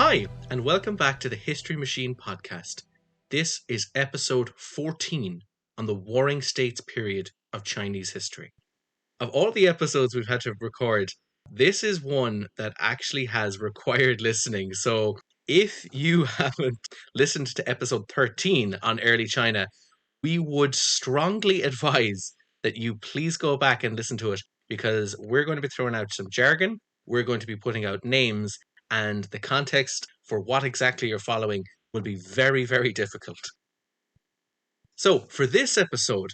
Hi, and welcome back to the History Machine podcast. This is episode 14 on the Warring States period of Chinese history. Of all the episodes we've had to record, this is one that actually has required listening. So if you haven't listened to episode 13 on early China, we would strongly advise that you please go back and listen to it because we're going to be throwing out some jargon, we're going to be putting out names, and the context for what exactly you're following will be very, very difficult. So, for this episode,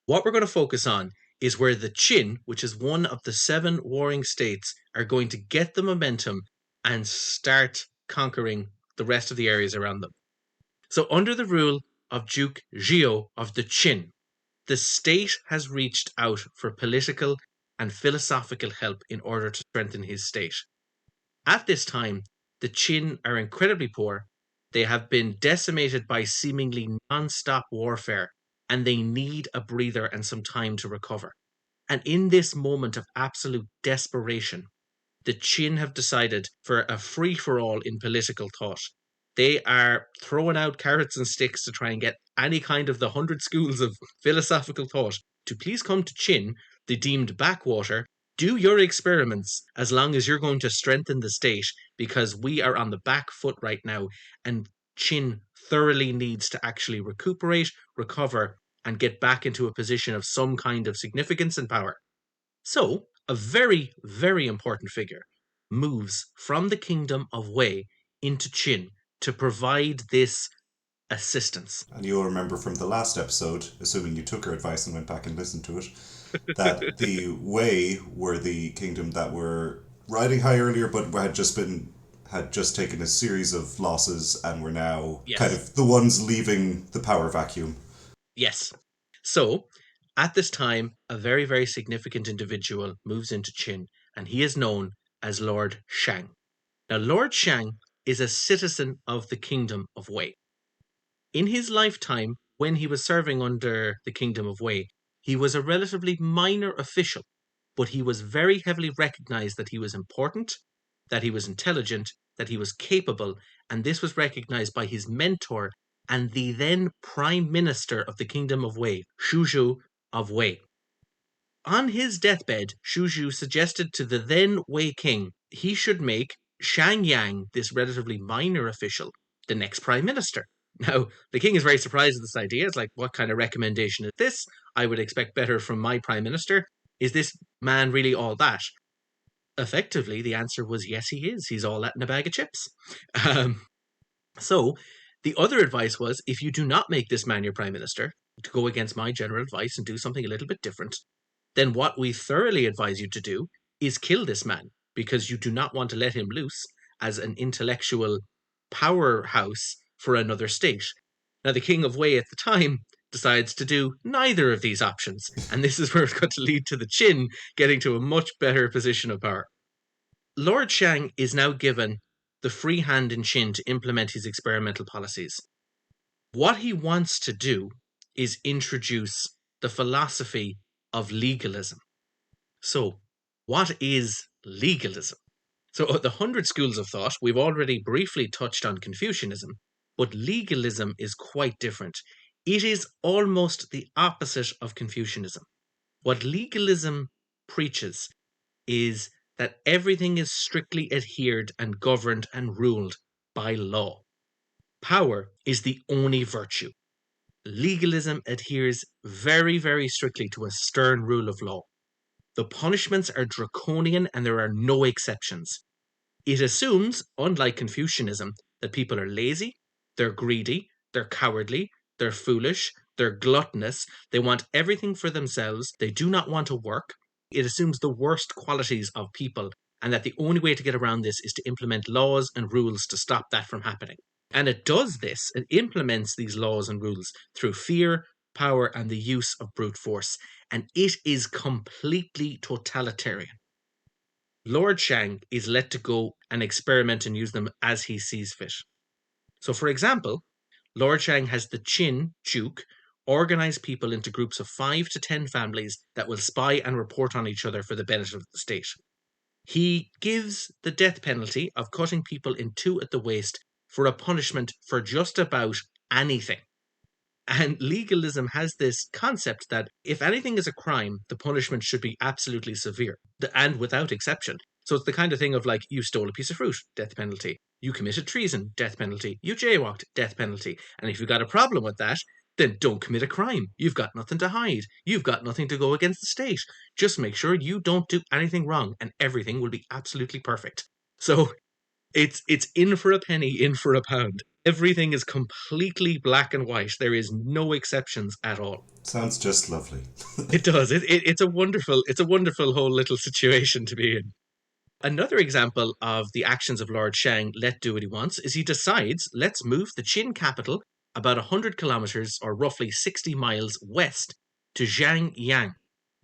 what we're going to focus on is where the Qin, which is one of the 7 warring states, are going to get the momentum and start conquering the rest of the areas around them. So, under the rule of Duke Zhou of the Qin, the state has reached out for political and philosophical help in order to strengthen his state. At this time, the Qin are incredibly poor. They have been decimated by seemingly non-stop warfare, and they need a breather and some time to recover. And in this moment of absolute desperation, the Qin have decided for a free-for-all in political thought. They are throwing out carrots and sticks to try and get any kind of the 100 schools of philosophical thought to please come to Qin, the deemed backwater. Do your experiments as long as you're going to strengthen the state, because we are on the back foot right now, and Qin thoroughly needs to actually recuperate, recover, and get back into a position of some kind of significance and power. So, a very, very important figure moves from the kingdom of Wei into Qin to provide this assistance. And you'll remember from the last episode, assuming you took our advice and went back and listened to it, that the Wei were the kingdom that were riding high earlier, but had just taken a series of losses and were now kind of the ones leaving the power vacuum. Yes. So, at this time, a very, very significant individual moves into Qin, and he is known as Lord Shang. Now, Lord Shang is a citizen of the Kingdom of Wei. In his lifetime, when he was serving under the Kingdom of Wei, he was a relatively minor official, but he was very heavily recognized that he was important, that he was intelligent, that he was capable, and this was recognized by his mentor and the then Prime Minister of the Kingdom of Wei, Shuzhou of Wei. On his deathbed, Shuzhou suggested to the then Wei king he should make Shang Yang, this relatively minor official, the next Prime Minister. Now, the king is very surprised at this idea. It's like, what kind of recommendation is this? I would expect better from my Prime Minister. Is this man really all that? Effectively, the answer was yes, he is. He's all that in a bag of chips. So, the other advice was, if you do not make this man your Prime Minister, to go against my general advice and do something a little bit different, then what we thoroughly advise you to do is kill this man, because you do not want to let him loose as an intellectual powerhouse for another state. Now, the King of Wei at the time decides to do neither of these options, and this is where it's going to lead to the Qin getting to a much better position of power. Lord Shang is now given the free hand in Qin to implement his experimental policies. What he wants to do is introduce the philosophy of legalism. So, what is legalism? So, the 100 schools of thought, we've already briefly touched on Confucianism, but legalism is quite different. It is almost the opposite of Confucianism. What legalism preaches is that everything is strictly adhered and governed and ruled by law. Power is the only virtue. Legalism adheres very, very strictly to a stern rule of law. The punishments are draconian and there are no exceptions. It assumes, unlike Confucianism, that people are lazy, they're greedy, they're cowardly, they're foolish, they're gluttonous, they want everything for themselves, they do not want to work. It assumes the worst qualities of people, and that the only way to get around this is to implement laws and rules to stop that from happening. And it does this, it implements these laws and rules through fear, power, and the use of brute force, and it is completely totalitarian. Lord Shang is let to go and experiment and use them as he sees fit. So, for example, Lord Shang has the Qin Duke organize people into groups of 5 to 10 families that will spy and report on each other for the benefit of the state. He gives the death penalty of cutting people in two at the waist for a punishment for just about anything. And legalism has this concept that if anything is a crime, the punishment should be absolutely severe and without exception. So it's the kind of thing of like, you stole a piece of fruit, death penalty. You committed treason, death penalty. You jaywalked, death penalty. And if you've got a problem with that, then don't commit a crime. You've got nothing to hide. You've got nothing to go against the state. Just make sure you don't do anything wrong and everything will be absolutely perfect. So it's in for a penny, in for a pound. Everything is completely black and white. There is no exceptions at all. Sounds just lovely. It does. It's a wonderful whole little situation to be in. Another example of the actions of Lord Shang let do what he wants is he decides, let's move the Qin capital about 100 kilometers or roughly 60 miles west to Zhangyang.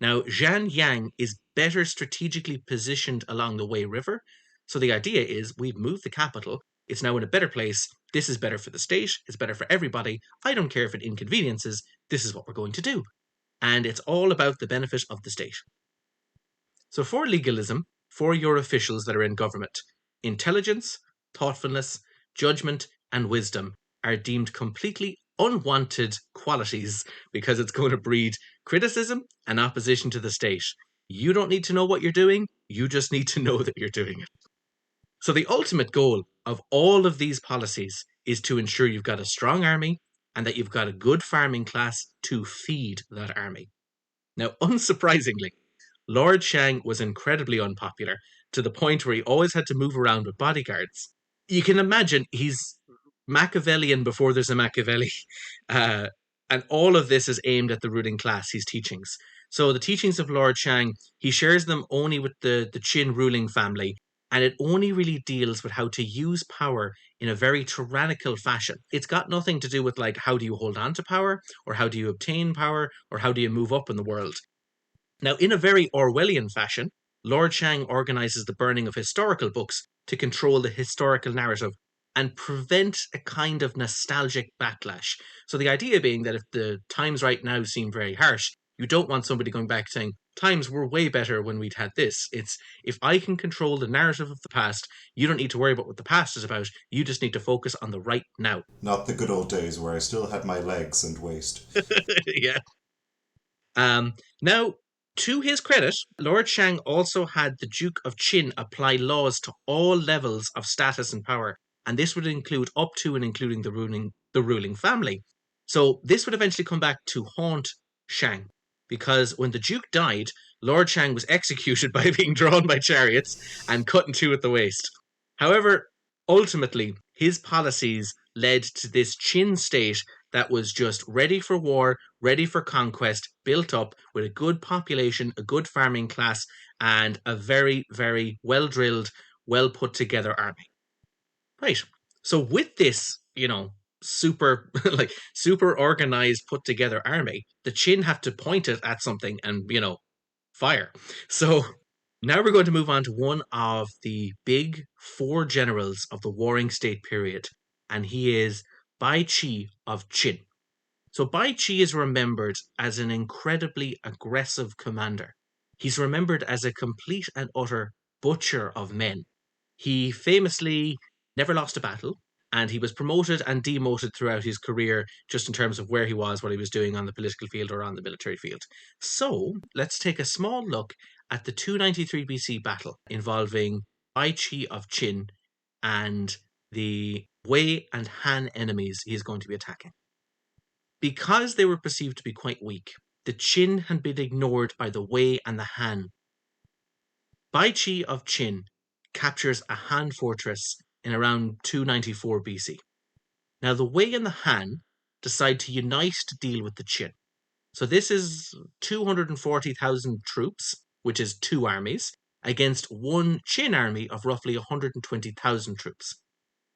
Now, Zhangyang is better strategically positioned along the Wei River. So the idea is we've moved the capital. It's now in a better place. This is better for the state. It's better for everybody. I don't care if it inconveniences. This is what we're going to do. And it's all about the benefit of the state. So for legalism, for your officials that are in government, intelligence, thoughtfulness, judgment, and wisdom are deemed completely unwanted qualities because it's going to breed criticism and opposition to the state. You don't need to know what you're doing, you just need to know that you're doing it. So the ultimate goal of all of these policies is to ensure you've got a strong army and that you've got a good farming class to feed that army. Now, unsurprisingly, Lord Shang was incredibly unpopular to the point where he always had to move around with bodyguards. You can imagine he's Machiavellian before there's a Machiavelli. Uh, and all of this is aimed at the ruling class, his teachings. So the teachings of Lord Shang, he shares them only with the Qin ruling family, and it only really deals with how to use power in a very tyrannical fashion. It's got nothing to do with like how do you hold on to power, or how do you obtain power, or how do you move up in the world. Now, in a very Orwellian fashion, Lord Shang organizes the burning of historical books to control the historical narrative and prevent a kind of nostalgic backlash. So, the idea being that if the times right now seem very harsh, you don't want somebody going back saying, times were way better when we'd had this. It's if I can control the narrative of the past, you don't need to worry about what the past is about. You just need to focus on the right now. Not the good old days where I still had my legs and waist. Yeah. Now, to his credit, Lord Shang also had the Duke of Qin apply laws to all levels of status and power, and this would include up to and including the ruling family. So this would eventually come back to haunt Shang, because when the Duke died, Lord Shang was executed by being drawn by chariots and cut in two at the waist. However, ultimately, his policies led to this Qin state that was just ready for war, ready for conquest, built up with a good population, a good farming class, and a very, very well drilled, well put together army. Right. So with this, super like super organized, put together army, the Qin have to point it at something and fire. So now we're going to move on to one of the big four generals of the Warring State period, and he is Bai Qi of Qin. So Bai Qi is remembered as an incredibly aggressive commander. He's remembered as a complete and utter butcher of men. He famously never lost a battle, and he was promoted and demoted throughout his career just in terms of where he was, what he was doing on the political field or on the military field. So let's take a small look at the 293 BC battle involving Bai Qi of Qin and the Wei and Han enemies he is going to be attacking. Because they were perceived to be quite weak, the Qin had been ignored by the Wei and the Han. Bai Qi of Qin captures a Han fortress in around 294 BC. Now, the Wei and the Han decide to unite to deal with the Qin. So this is 240,000 troops, which is two armies, against one Qin army of roughly 120,000 troops.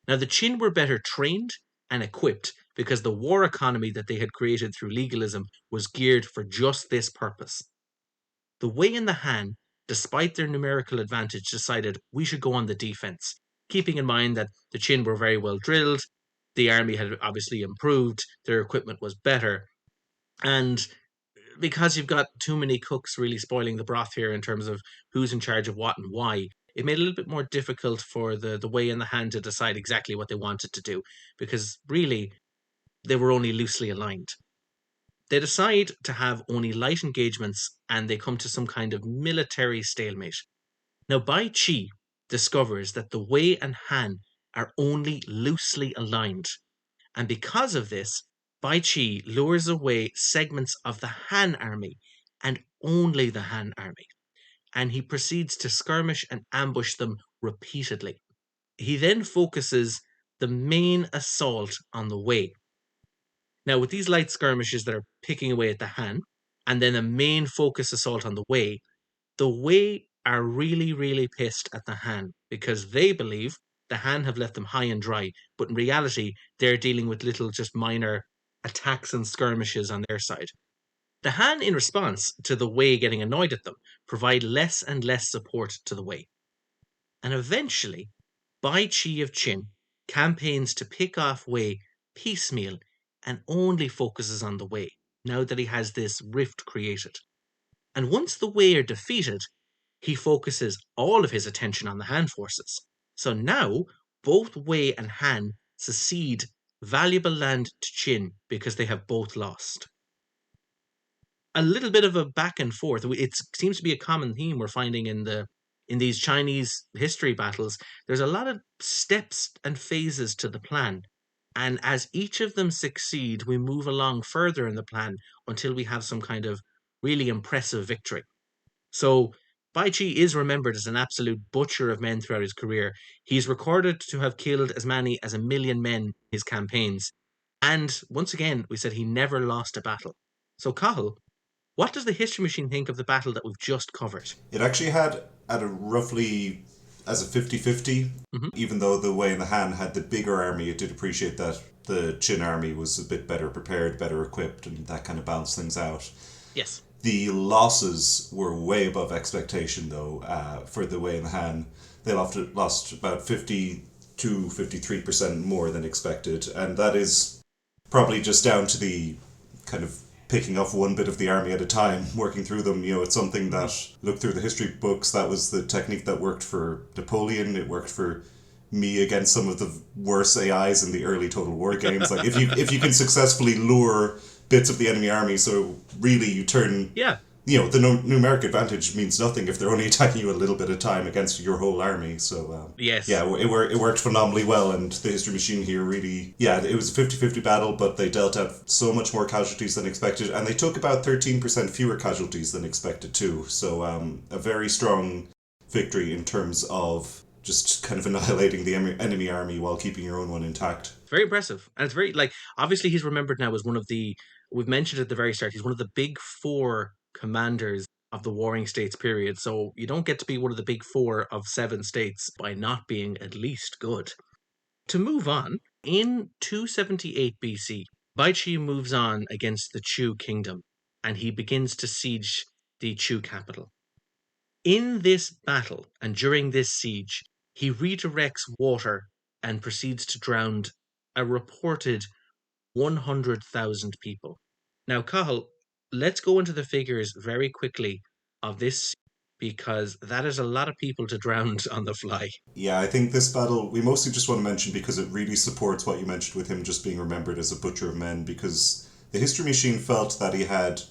Now, the Qin were better trained and equipped because the war economy that they had created through legalism was geared for just this purpose. The Wei and the Han, despite their numerical advantage, decided we should go on the defense, keeping in mind that the Qin were very well drilled, the army had obviously improved, their equipment was better, and because you've got too many cooks really spoiling the broth here in terms of who's in charge of what and why, it made it a little bit more difficult for the Wei and the Han to decide exactly what they wanted to do, because really they were only loosely aligned. They decide to have only light engagements and they come to some kind of military stalemate. Now, Bai Qi discovers that the Wei and Han are only loosely aligned, and because of this, Bai Qi lures away segments of the Han army and only the Han army, and he proceeds to skirmish and ambush them repeatedly. He then focuses the main assault on the Wei. Now, with these light skirmishes that are picking away at the Han, and then a main focus assault on the Wei are really, really pissed at the Han because they believe the Han have left them high and dry, but in reality, they're dealing with little, just minor attacks and skirmishes on their side. The Han, in response to the Wei getting annoyed at them, provide less and less support to the Wei. And eventually, Bai Qi of Qin campaigns to pick off Wei piecemeal and only focuses on the Wei now that he has this rift created. And once the Wei are defeated, he focuses all of his attention on the Han forces. So now both Wei and Han secede valuable land to Qin because they have both lost. A little bit of a back and forth. It seems to be a common theme we're finding in these Chinese history battles. There's a lot of steps and phases to the plan. And as each of them succeed, we move along further in the plan until we have some kind of really impressive victory. So Bai Chi is remembered as an absolute butcher of men throughout his career. He's recorded to have killed as many as 1 million men in his campaigns. And once again, we said he never lost a battle. So, Cahill, what does the History Machine think of the battle that we've just covered? It actually had at a roughly as a 50-50, Hmm. even though the Wei and the Han had the bigger army, it did appreciate that the Qin army was a bit better prepared, better equipped, and that kind of balanced things out. Yes. The losses were way above expectation, though, for the Wei and the Han. They lost about 50 to 53% more than expected, and that is probably just down to the kind of picking off one bit of the army at a time, working through them. You know, it's something Hmm. that, look through the history books, that was the technique that worked for Napoleon. It worked for me against some of the worst AIs in the early Total War games. Like if you can successfully lure bits of the enemy army, so really you turn, Yeah. you know, the numeric advantage means nothing if they're only attacking you a little bit of time against your whole army. So, Yes. yeah, it worked phenomenally well, and the History Machine here really, yeah, it was a 50-50 battle, but they dealt out so much more casualties than expected, and they took about 13% fewer casualties than expected too. So, a very strong victory in terms of just kind of annihilating the enemy army while keeping your own one intact. Very impressive. And it's very, like, obviously he's remembered now as one of we've mentioned at the very start, he's one of the big four commanders of the Warring States period. So you don't get to be one of the big four of 7 states by not being at least good. To move on, in 278 BC, Bai Qi moves on against the Chu kingdom and he begins to siege the Chu capital. In this battle and during this siege, he redirects water and proceeds to drown a reported 100,000 people. Now, Cahill, let's go into the figures very quickly of this because that is a lot of people to drown on the fly. Yeah, I think this battle we mostly just want to mention because it really supports what you mentioned with him just being remembered as a butcher of men, because the History Machine felt that he had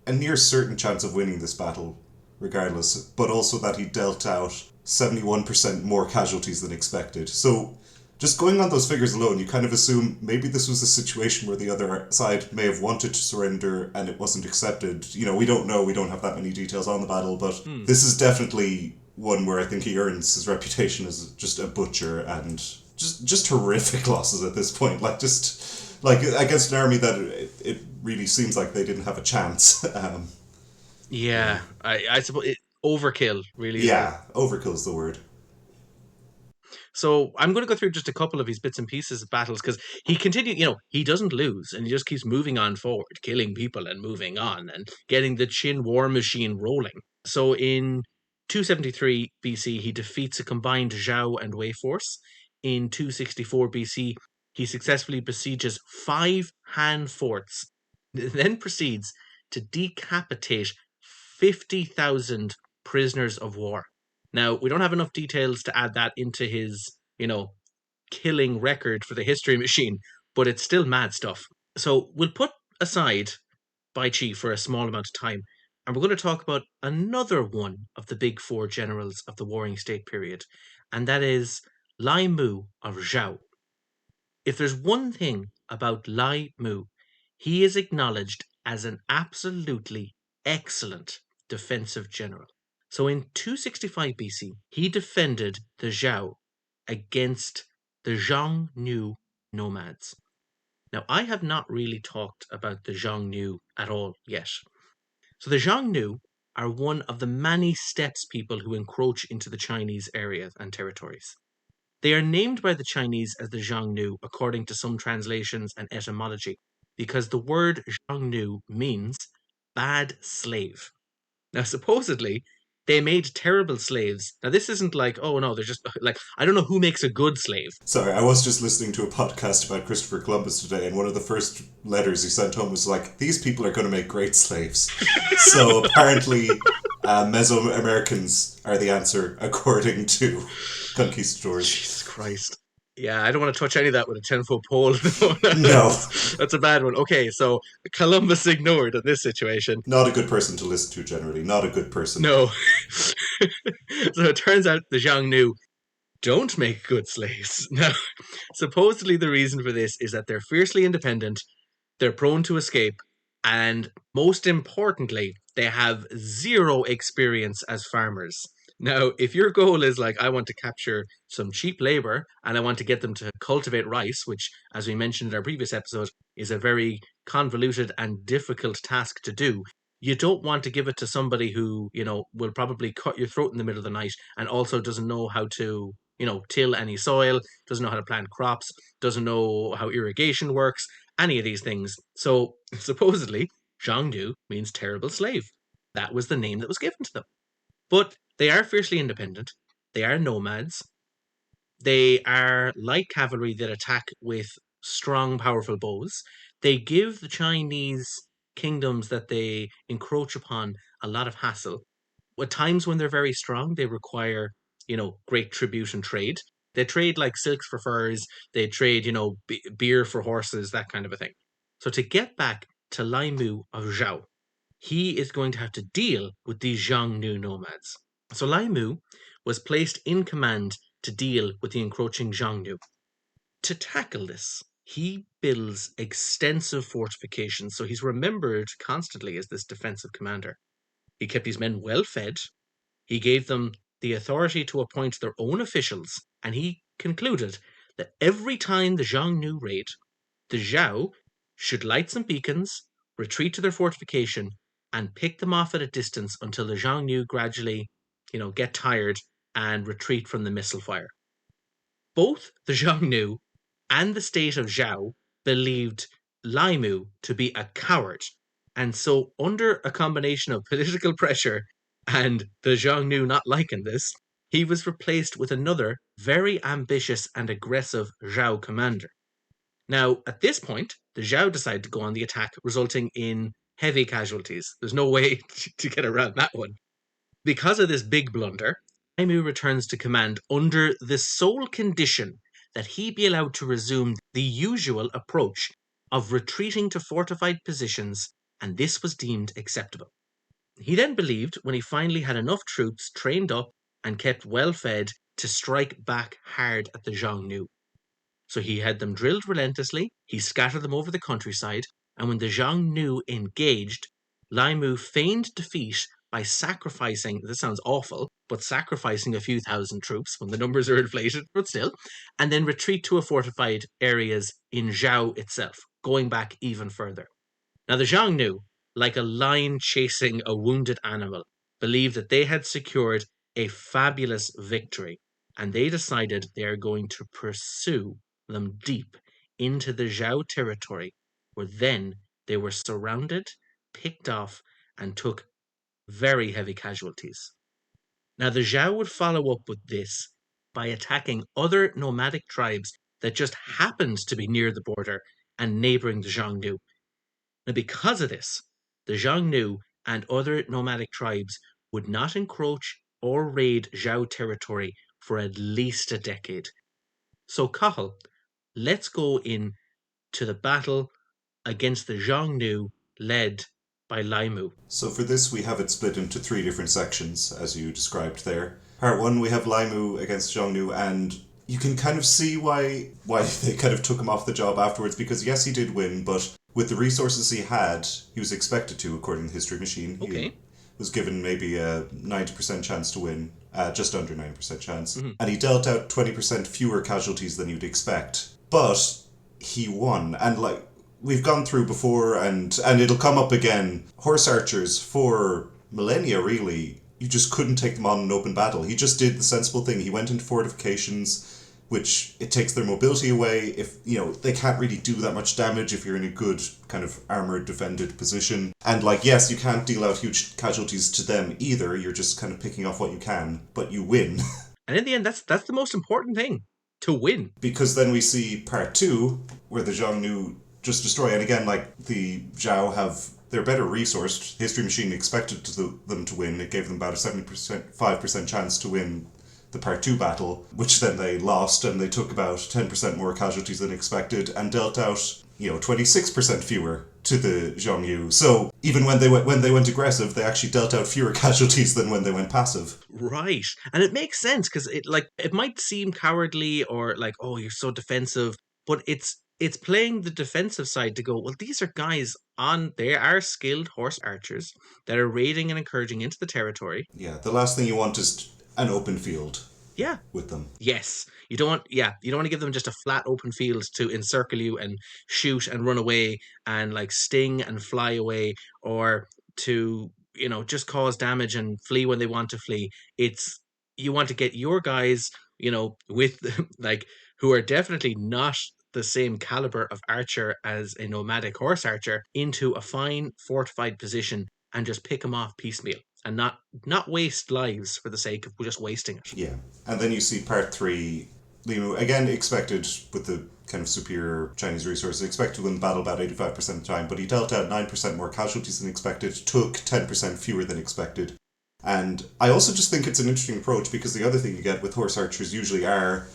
a near certain chance of winning this battle regardless, but also that he dealt out 71% more casualties than expected. So just going on those figures alone, you kind of assume maybe this was a situation where the other side may have wanted to surrender and it wasn't accepted. You know, we don't know, we don't have that many details on the battle, but Hmm. this is definitely one where I think he earns his reputation as just a butcher, and just horrific losses at this point. Like just like against an army that it really seems like they didn't have a chance. Yeah, Yeah, I suppose overkill really is the. yeah, overkill is the word. So I'm going to go through just a couple of his bits and pieces of battles because he continued, he doesn't lose and he just keeps moving on forward, killing people and moving on and getting the Qin war machine rolling. So in 273 BC, he defeats a combined Zhao and Wei force. In 264 BC, he successfully besieges 5 Han forts, then proceeds to decapitate 50,000 prisoners of war. Now, we don't have enough details to add that into his, killing record for the history machine, but it's still mad stuff. So we'll put aside Bai Chi for a small amount of time, and we're going to talk about another one of the big four generals of the Warring State period, and that is Lai Mu of Zhao. If there's one thing about Lai Mu, he is acknowledged as an absolutely excellent defensive general. So in 265 BC, he defended the Zhao against the Xiongnu nomads. Now, I have not really talked about the Xiongnu at all yet. So the Xiongnu are one of the many steppes people who encroach into the Chinese areas and territories. They are named by the Chinese as the Xiongnu according to some translations and etymology, because the word Xiongnu means bad slave. Now, supposedly, they made terrible slaves. Now, this isn't like, oh no, they're just like, I don't know who makes a good slave. Sorry, I was just listening to a podcast about Christopher Columbus today, and one of the first letters he sent home was like, "These people are going to make great slaves." So apparently, Mesoamericans are the answer, according to conquistadors. Jesus Christ. Yeah, I don't want to touch any of that with a 10-foot pole. No, No, that's a bad one. Okay, so Columbus ignored in this situation. not a good person to listen to generally. Not a good person. No. So it turns out the Xiongnu don't make good slaves. Now, supposedly the reason for this is that they're fiercely independent, they're prone to escape, and most importantly, they have zero experience as farmers. Now, if your goal is like, I want to capture some cheap labor and I want to get them to cultivate rice, which, as we mentioned in our previous episode, is a very convoluted and difficult task to do, you don't want to give it to somebody who, will probably cut your throat in the middle of the night and also doesn't know how to, till any soil, doesn't know how to plant crops, doesn't know how irrigation works, any of these things. So, supposedly, Xiongnu means terrible slave. That was the name that was given to them. But they are fiercely independent. They are nomads. They are light cavalry that attack with strong, powerful bows. They give the Chinese kingdoms that they encroach upon a lot of hassle. At times when they're very strong, they require, great tribute and trade. They trade like silks for furs. They trade, beer for horses, that kind of a thing. So to get back to Lai Mu of Zhao, he is going to have to deal with these Xiongnu nomads. So Lai Mu was placed in command to deal with the encroaching Xiongnu. To tackle this, he builds extensive fortifications, so he's remembered constantly as this defensive commander. He kept his men well fed, he gave them the authority to appoint their own officials, and he concluded that every time the Xiongnu raid, the Zhao should light some beacons, retreat to their fortification, and pick them off at a distance until the Xiongnu gradually, get tired and retreat from the missile fire. Both the Xiongnu and the state of Zhao believed Lai Mu to be a coward. And so, under a combination of political pressure and the Xiongnu not liking this, he was replaced with another very ambitious and aggressive Zhao commander. Now, at this point, the Zhao decide to go on the attack, resulting in heavy casualties. There's no way to get around that one. Because of this big blunder, Aimu returns to command under the sole condition that he be allowed to resume the usual approach of retreating to fortified positions, and this was deemed acceptable. He then believed, when he finally had enough troops trained up and kept well fed, to strike back hard at the Xiongnu. So he had them drilled relentlessly, he scattered them over the countryside, and when the Xiongnu engaged, Lai Mu feigned defeat by sacrificing, this sounds awful, but sacrificing a few thousand troops when the numbers are inflated, but still, and then retreat to a fortified areas in Zhao itself, going back even further. Now the Xiongnu, like a lion chasing a wounded animal, believed that they had secured a fabulous victory, and they decided they are going to pursue them deep into the Zhao territory, where then they were surrounded, picked off, and took very heavy casualties. Now, the Zhao would follow up with this by attacking other nomadic tribes that just happened to be near the border and neighboring the Xiongnu. Now, because of this, the Xiongnu and other nomadic tribes would not encroach or raid Zhao territory for at least a decade. So, Cathal, let's go in to the battle against the Xiongnu led by Lai Mu. So for this, we have it split into three different sections, as you described there. Part one, we have Laimu against Zhongnu, and you can kind of see why they kind of took him off the job afterwards, because yes, he did win, but with the resources he had, he was expected to, according to History Machine. He Okay. was given maybe a 90% chance to win, just under 90% chance, Mm-hmm. and he dealt out 20% fewer casualties than you'd expect. But he won, and like we've gone through before, and it'll come up again. Horse archers for millennia, really, you just couldn't take them on an open battle. He just did the sensible thing. He went into fortifications, which it takes their mobility away. If they can't really do that much damage if you're in a good kind of armored defended position. And like yes, you can't deal out huge casualties to them either. You're just kind of picking off what you can, but you win. And in the end, that's the most important thing, to win. Because then we see part two where the Xiongnu just destroy. And again, like the Zhao have they're better resourced. History Machine expected them to win. It gave them about a 75% chance to win the part two battle, which then they lost, and they took about 10% more casualties than expected and dealt out 26% fewer to the Zhongyu. So even when they went aggressive, they actually dealt out fewer casualties than when they went passive. Right. And it makes sense because it might seem cowardly or like, oh, you're so defensive, but it's playing the defensive side to go, well, these are guys they are skilled horse archers that are raiding and encouraging into the territory. Yeah, the last thing you want is an open field Yeah. with them. Yes. You don't want to give them just a flat open field to encircle you and shoot and run away and like sting and fly away, or to, just cause damage and flee when they want to flee. It's You want to get your guys, with like who are definitely not the same caliber of archer as a nomadic horse archer into a fine fortified position and just pick them off piecemeal and not waste lives for the sake of just wasting it. Yeah. And then you see part three, Limu, again expected with the kind of superior Chinese resources, expected to win the battle about 85% of the time, but he dealt out 9% more casualties than expected, took 10% fewer than expected. And I also just think it's an interesting approach, because the other thing you get with horse archers usually are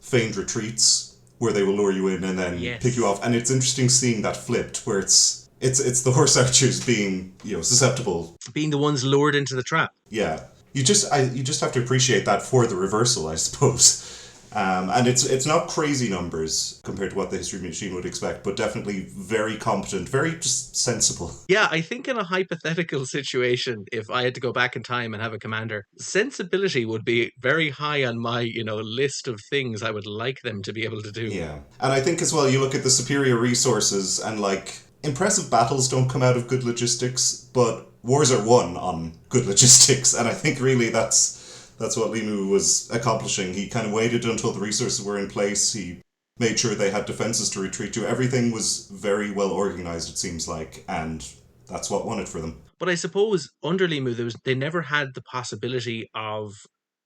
feigned retreats where they will lure you in and then pick you Yes. off. And it's interesting seeing that flipped, where it's the horse archers being susceptible. Being the ones lured into the trap. Yeah, you just have to appreciate that for the reversal, I suppose. And it's not crazy numbers compared to what the History Machine would expect, but definitely very competent, very just sensible. Yeah, I think in a hypothetical situation, if I had to go back in time and have a commander, sensibility would be very high on my, list of things I would like them to be able to do. Yeah, and I think as well you look at the superior resources, and like impressive battles don't come out of good logistics, but wars are won on good logistics, and I think really that's what Limu was accomplishing. He kind of waited until the resources were in place. He made sure they had defenses to retreat to. Everything was very well organized, it seems like, and that's what won it for them. But I suppose under Limu, they never had the possibility of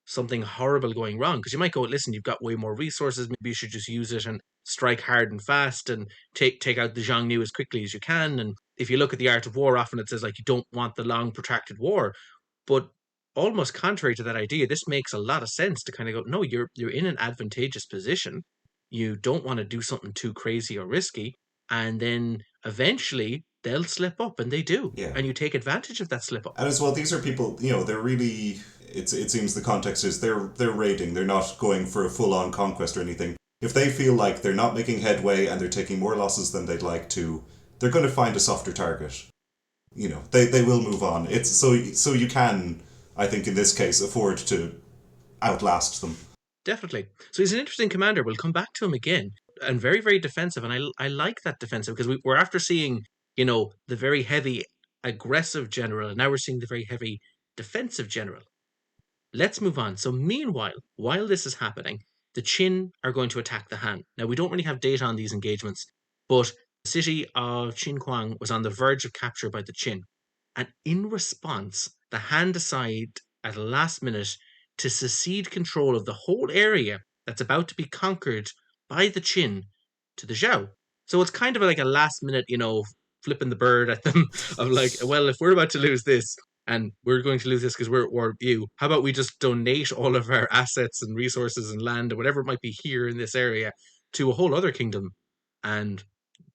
something horrible going wrong. Because you might go, listen, you've got way more resources. Maybe you should just use it and strike hard and fast and take out the Xiongnu as quickly as you can. And if you look at the Art of War, often it says like you don't want the long protracted war. But almost contrary to that idea, this makes a lot of sense to kind of go, no, you're in an advantageous position. You don't want to do something too crazy or risky, and then eventually they'll slip up, and they do, Yeah. and you take advantage of that slip up. And as well, these are people, they're really. It seems the context is they're raiding. They're not going for a full on conquest or anything. If they feel like they're not making headway and they're taking more losses than they'd like to, they're going to find a softer target. They will move on. It's so you can, I think, in this case, afford to outlast them. Definitely. So he's an interesting commander. We'll come back to him again, and very, very defensive. And I like that defensive because we're after seeing, the very heavy, aggressive general, and now we're seeing the very heavy defensive general. Let's move on. So meanwhile, while this is happening, the Qin are going to attack the Han. Now we don't really have data on these engagements, but the city of Qinhuang was on the verge of capture by the Qin. And in response, the Han decide at the last minute to secede control of the whole area that's about to be conquered by the Qin to the Zhao. So it's kind of like a last minute, flipping the bird at them of like, well, if we're about to lose this, and we're going to lose this because we're you. How about we just donate all of our assets and resources and land and whatever it might be here in this area to a whole other kingdom, and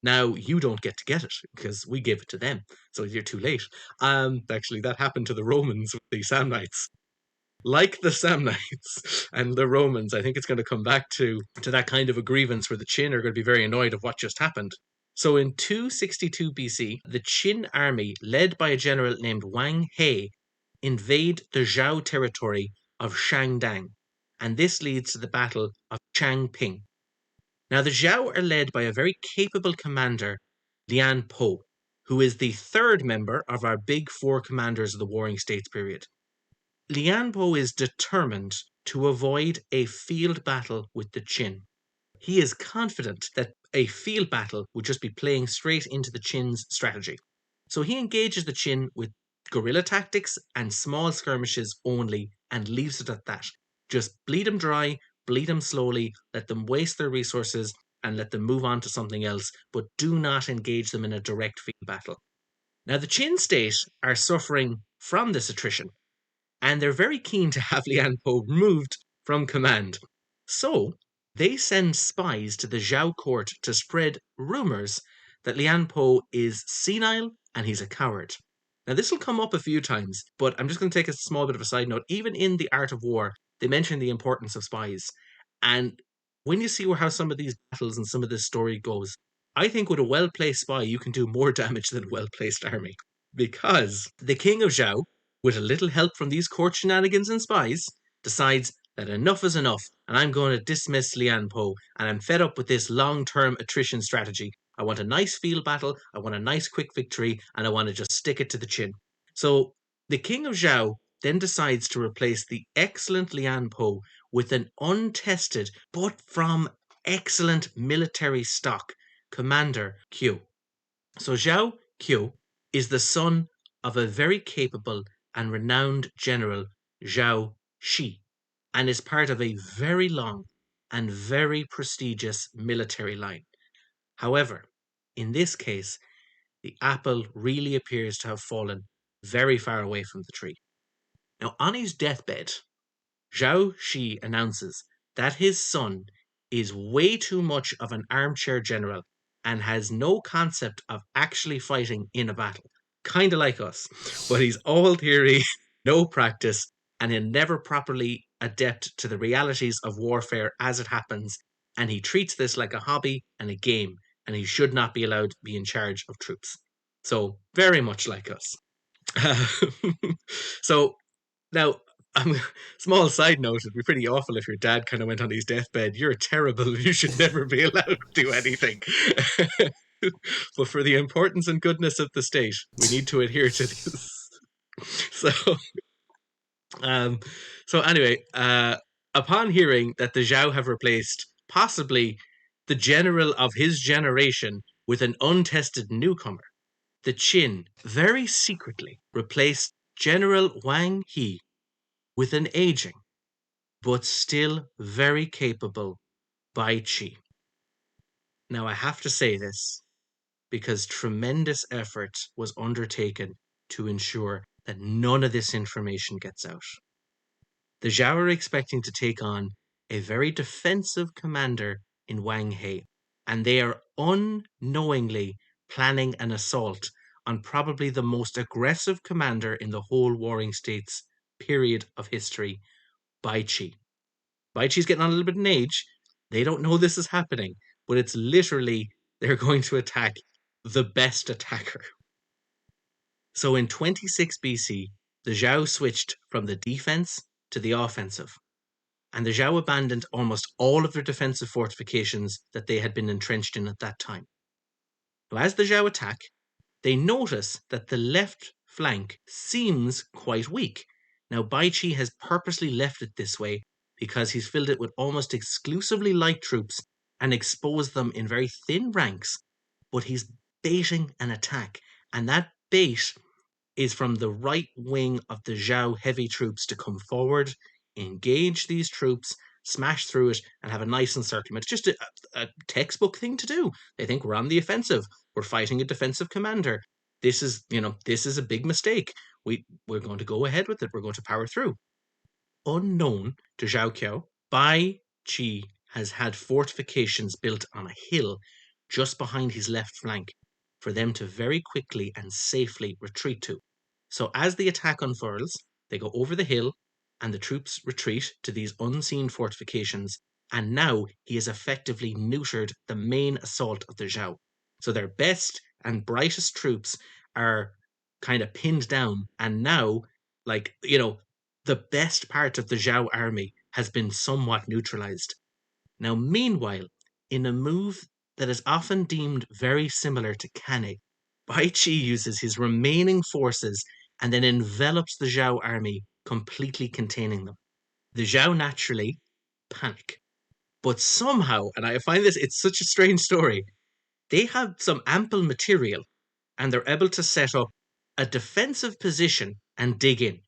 now you don't get it because we gave it to them, so you're too late. Actually, that happened to the Romans with the Samnites. Like the Samnites and the Romans, I think it's going to come back to that kind of a grievance where the Qin are going to be very annoyed of what just happened. So in 262 BC, the Qin army, led by a general named Wang He, invade the Zhao territory of Shangdang, and this leads to the Battle of Changping. Now, the Zhao are led by a very capable commander, Lian Po, who is the third member of our big four commanders of the Warring States period. Lian Po is determined to avoid a field battle with the Qin. He is confident that a field battle would just be playing straight into the Qin's strategy. So he engages the Qin with guerrilla tactics and small skirmishes only and leaves it at that. Just bleed them dry, bleed them slowly, let them waste their resources and let them move on to something else, but do not engage them in a direct field battle. Now, the Qin state are suffering from this attrition, and they're very keen to have Lian Po removed from command. So they send spies to the Zhao court to spread rumors that Lian Po is senile and he's a coward. Now, this will come up a few times, but I'm just going to take a small bit of a side note. Even in The Art of War, they mention the importance of spies. And when you see how some of these battles and some of this story goes, I think with a well placed spy, you can do more damage than a well placed army. Because the king of Zhao, with a little help from these court shenanigans and spies, decides that enough is enough and I'm going to dismiss Lian Po and I'm fed up with this long-term attrition strategy. I want a nice field battle, I want a nice quick victory, and I want to just stick it to the Qin. So the king of Zhao then decides to replace the excellent Lian Po with an untested but from excellent military stock, Commander Qiu. So Zhao Qiu is the son of a very capable and renowned general, Zhao Shi, and is part of a very long and very prestigious military line. However, in this case, the apple really appears to have fallen very far away from the tree. Now, on his deathbed, Zhao Shi announces that his son is way too much of an armchair general and has no concept of actually fighting in a battle. Kind of like us, but he's all theory, no practice, and he'll never properly adept to the realities of warfare as it happens. And he treats this like a hobby and a game, and he should not be allowed to be in charge of troops. So, very much like us. So, now, small side note, it'd be pretty awful if your dad kind of went on his deathbed. You're terrible. You should never be allowed to do anything. But for the importance and goodness of the state, we need to adhere to this. So, um, so anyway, upon hearing that the Zhao have replaced possibly the general of his generation with an untested newcomer, the Qin very secretly replaced General Wang He with an aging but still very capable Bai Qi. Now, I have to say this because tremendous effort was undertaken to ensure that none of this information gets out. The Zhao are expecting to take on a very defensive commander in Wang He, and they are unknowingly planning an assault on probably the most aggressive commander in the whole Warring States period of history, Bai Qi. Bai Chi's getting on a little bit in age. They don't know this is happening, but it's literally they're going to attack the best attacker. So in 26 BC, the Zhao switched from the defense to the offensive, and the Zhao abandoned almost all of their defensive fortifications that they had been entrenched in at that time. Now, as the Zhao attack, they notice that the left flank seems quite weak. Now, Bai Qi has purposely left it this way because he's filled it with almost exclusively light troops and exposed them in very thin ranks, but he's baiting an attack, and that bait is from the right wing of the Zhao heavy troops to come forward, engage these troops, smash through it, and have a nice encirclement. It's just a textbook thing to do. They think we're on the offensive. We're fighting a defensive commander. This is a big mistake. we're going to go ahead with it. We're going to power through. Unknown to Zhao Qiao, Bai Qi has had fortifications built on a hill just behind his left flank for them to very quickly and safely retreat to. So as the attack unfurls, they go over the hill and the troops retreat to these unseen fortifications, and now he has effectively neutered the main assault of the Zhao. So their best and brightest troops are kind of pinned down, and now, like, the best part of the Zhao army has been somewhat neutralized. Now, meanwhile, in a move that is often deemed very similar to Cannae, Bai Qi uses his remaining forces and then envelops the Zhao army, completely containing them. The Zhao naturally panic. But somehow, and I find it's such a strange story, they have some ample material and they're able to set up a defensive position and dig in.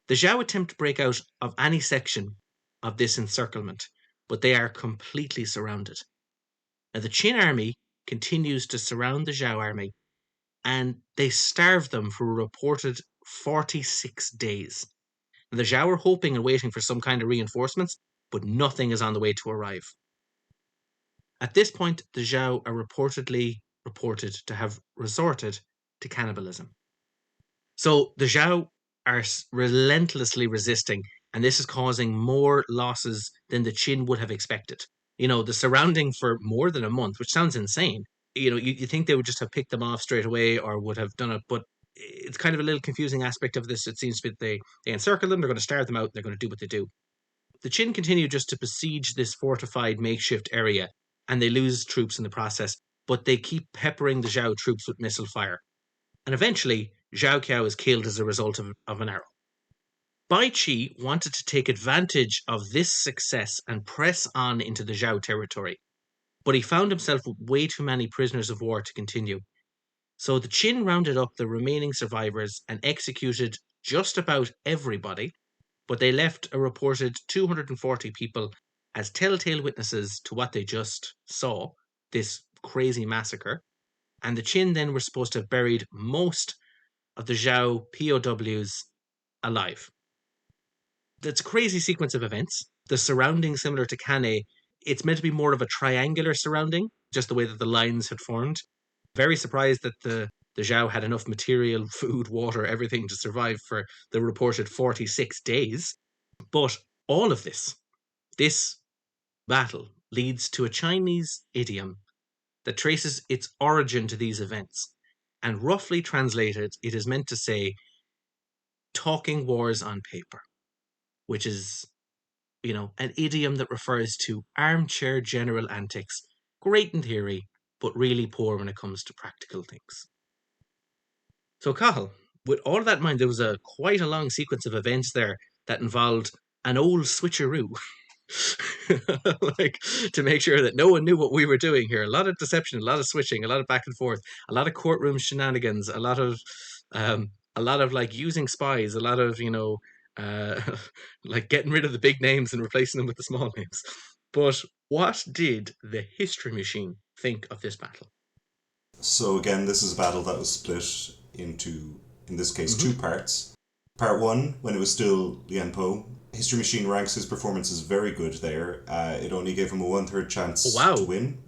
The Zhao attempt to break out of any section of this encirclement, but they are completely surrounded. Now, the Qin army continues to surround the Zhao army, and they starve them for a reported 46 days. And the Zhao are hoping and waiting for some kind of reinforcements, but nothing is on the way to arrive. At this point, the Zhao are reported to have resorted to cannibalism. So the Zhao are relentlessly resisting, and this is causing more losses than the Qin would have expected. The surrounding for more than a month, which sounds insane. You think they would just have picked them off straight away or would have done it, but it's kind of a little confusing aspect of this. It seems to be they encircle them, they're going to starve them out, they're going to do what they do. The Qin continue just to besiege this fortified makeshift area, and they lose troops in the process, but they keep peppering the Zhao troops with missile fire. And eventually, Zhao Qiao is killed as a result of an arrow. Bai Qi wanted to take advantage of this success and press on into the Zhao territory, but he found himself with way too many prisoners of war to continue. So the Qin rounded up the remaining survivors and executed just about everybody, but they left a reported 240 people as telltale witnesses to what they just saw, this crazy massacre. And the Qin then were supposed to have buried most of the Zhao POWs alive. It's a crazy sequence of events. The surrounding, similar to Cannae, it's meant to be more of a triangular surrounding, just the way that the lines had formed. Very surprised that the Zhao had enough material, food, water, everything to survive for the reported 46 days. But all of this battle leads to a Chinese idiom that traces its origin to these events. And roughly translated, it is meant to say talking wars on paper, which is, an idiom that refers to armchair general antics, great in theory, but really poor when it comes to practical things. So, Cathal, with all of that in mind, there was quite a long sequence of events there that involved an old switcheroo. Like, to make sure that no one knew what we were doing here. A lot of deception, a lot of switching, a lot of back and forth, a lot of courtroom shenanigans, a lot of like using spies, a lot of uh, like getting rid of the big names and replacing them with the small names. But what did the history machine think of this battle? So again, this is a battle that was split into, in this case, Mm-hmm. two parts. Part one, when it was still Lian Po, History Machine ranks his performance as very good there. It only gave him a one-third Oh, chance to wow. win.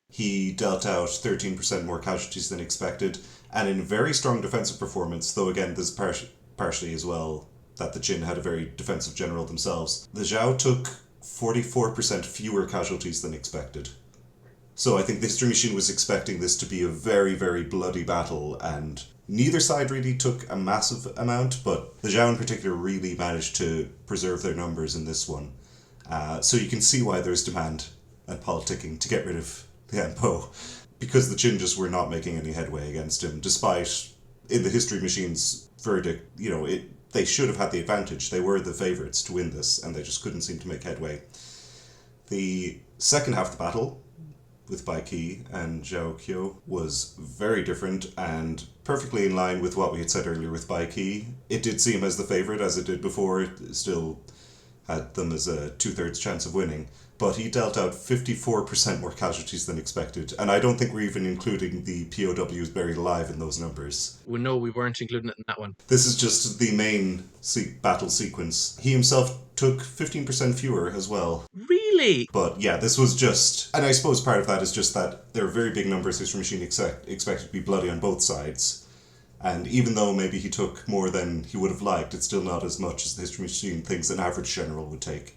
He dealt out 13% more casualties than expected, and in a very strong defensive performance, though again, this partially as well that the Qin had a very defensive general themselves. The Zhao took 44% fewer casualties than expected. So I think the History Machine was expecting this to be a very, very bloody battle, and neither side really took a massive amount, but the Zhao in particular really managed to preserve their numbers in this one. So you can see why there's demand and politicking to get rid of Lian Po, because the Qin just were not making any headway against him, despite, in the History Machine's verdict, they should have had the advantage. They were the favourites to win this, and they just couldn't seem to make headway. The second half of the battle, with Bai Qi and Zhao Qiu, was very different and perfectly in line with what we had said earlier with Bai Qi. It did seem as the favourite, as it did before. It still had them as a two-thirds chance of winning. but he dealt out 54% more casualties than expected. And I don't think we're even including the POWs buried alive in those numbers. Well, no, we weren't including it in that one. This is just the main battle sequence. He himself took 15% fewer as well. Really? But yeah, this was just. And I suppose part of that is just that there are very big numbers History Machine expected to be bloody on both sides. And even though maybe he took more than he would have liked, it's still not as much as the History Machine thinks an average general would take.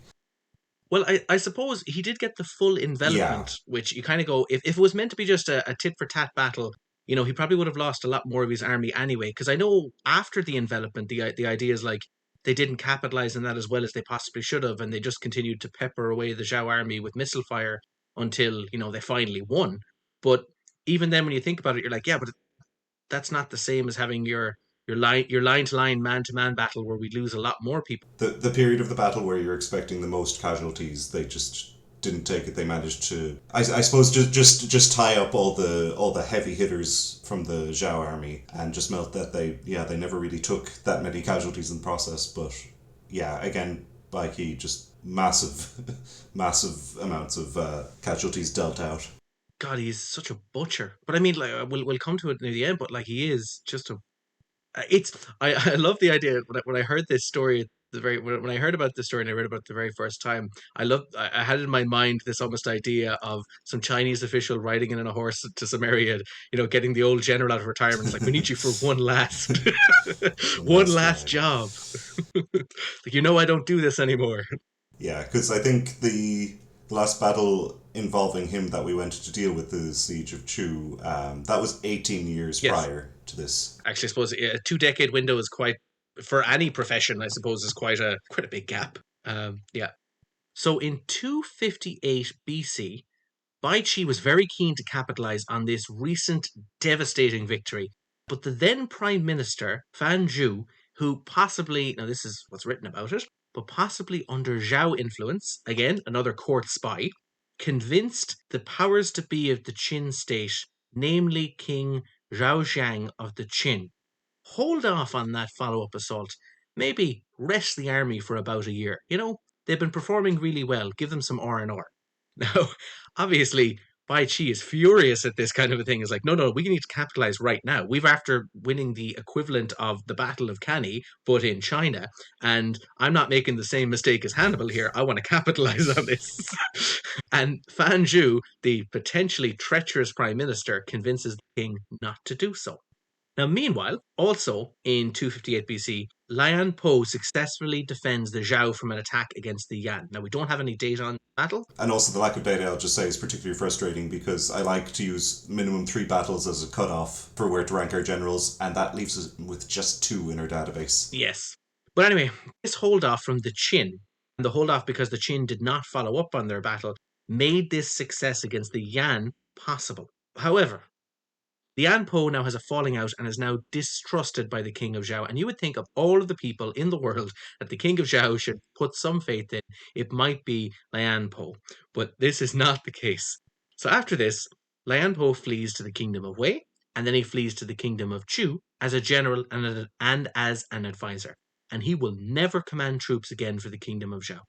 Well, I suppose he did get the full Yeah, envelopment, which you kind of go, if it was meant to be just a tit for tat battle, he probably would have lost a lot more of his army anyway. Because I know after the envelopment, the idea is like they didn't capitalize on that as well as they possibly should have, and they just continued to pepper away the Zhao army with missile fire until they finally won. But even then, when you think about it, you're like, yeah, but that's not the same as having your line to line, man to man battle where we lose a lot more people. the period of the battle where you're expecting the most casualties, they just didn't take it. They managed to, I suppose, just tie up all the heavy hitters from the Zhao army and just melt that. They never really took that many casualties in the process. But yeah, again, like he just massive massive amounts of casualties dealt out. God, he's such a butcher. But I mean, like, we'll come to it near the end. But like, he is just a. It's I love the idea when I heard this story. When I heard about this story and I read about it the very first time, I had in my mind this almost idea of some Chinese official riding in on a horse to some area, getting the old general out of retirement. It's like, we need you for one last One one last last ride. job. Like, I don't do this anymore. Yeah, because I think the last battle involving him that we went to deal with, the Siege of Chu, that was 18 years Yes, prior to this. actually, I suppose a 2 decade window is quite, for any profession, I suppose, is quite a big gap. Yeah. So in 258 BC, Bai Qi was very keen to capitalize on this recent devastating victory, but the then Prime Minister, Fan Zhu, who possibly, now this is what's written about it, but possibly under Zhao influence, again, another court spy, convinced the powers to be of the Qin state, namely King Zhao Zhang of the Qin, hold off on that follow up assault. Maybe rest the army for about a year. They've been performing really well. Give them some R&R. Now, obviously, Bai Chi is furious at this kind of a thing. Is like, no, no, we need to capitalize right now. We've after winning the equivalent of the Battle of Canny, but in China, and I'm not making the same mistake as Hannibal here. I want to capitalize on this. And Fan Zhu, the potentially treacherous prime minister, convinces the king not to do so. Now, meanwhile, also in 258 BC, Lian Po successfully defends the Zhao from an attack against the Yan. Now, we don't have any date on the battle. And also, the lack of data, I'll just say, is particularly frustrating because I like to use minimum 3 battles as a cutoff for where to rank our generals, and that leaves us with just 2 in our database. Yes. But anyway, this hold off from the Qin, and the hold off because the Qin did not follow up on their battle, made this success against the Yan possible. However, the An Po now has a falling out and is now distrusted by the King of Zhao. And you would think of all of the people in the world that the King of Zhao should put some faith in, it might be Lian Po. But this is not the case. So after this, Lian Po flees to the kingdom of Wei, and then he flees to the kingdom of Chu as a general and as an advisor. And he will never command troops again for the kingdom of Zhao.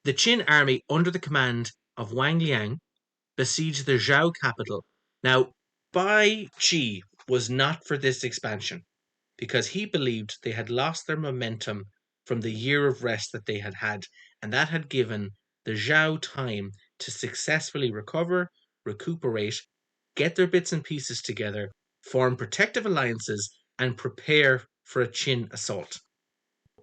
The Qin army, under the command of Wang Liang, besieged the Zhao capital. Now, Bai Qi was not for this expansion because he believed they had lost their momentum from the year of rest that they had had, and that had given the Zhao time to successfully recover, recuperate, get their bits and pieces together, form protective alliances, and prepare for a Qin assault.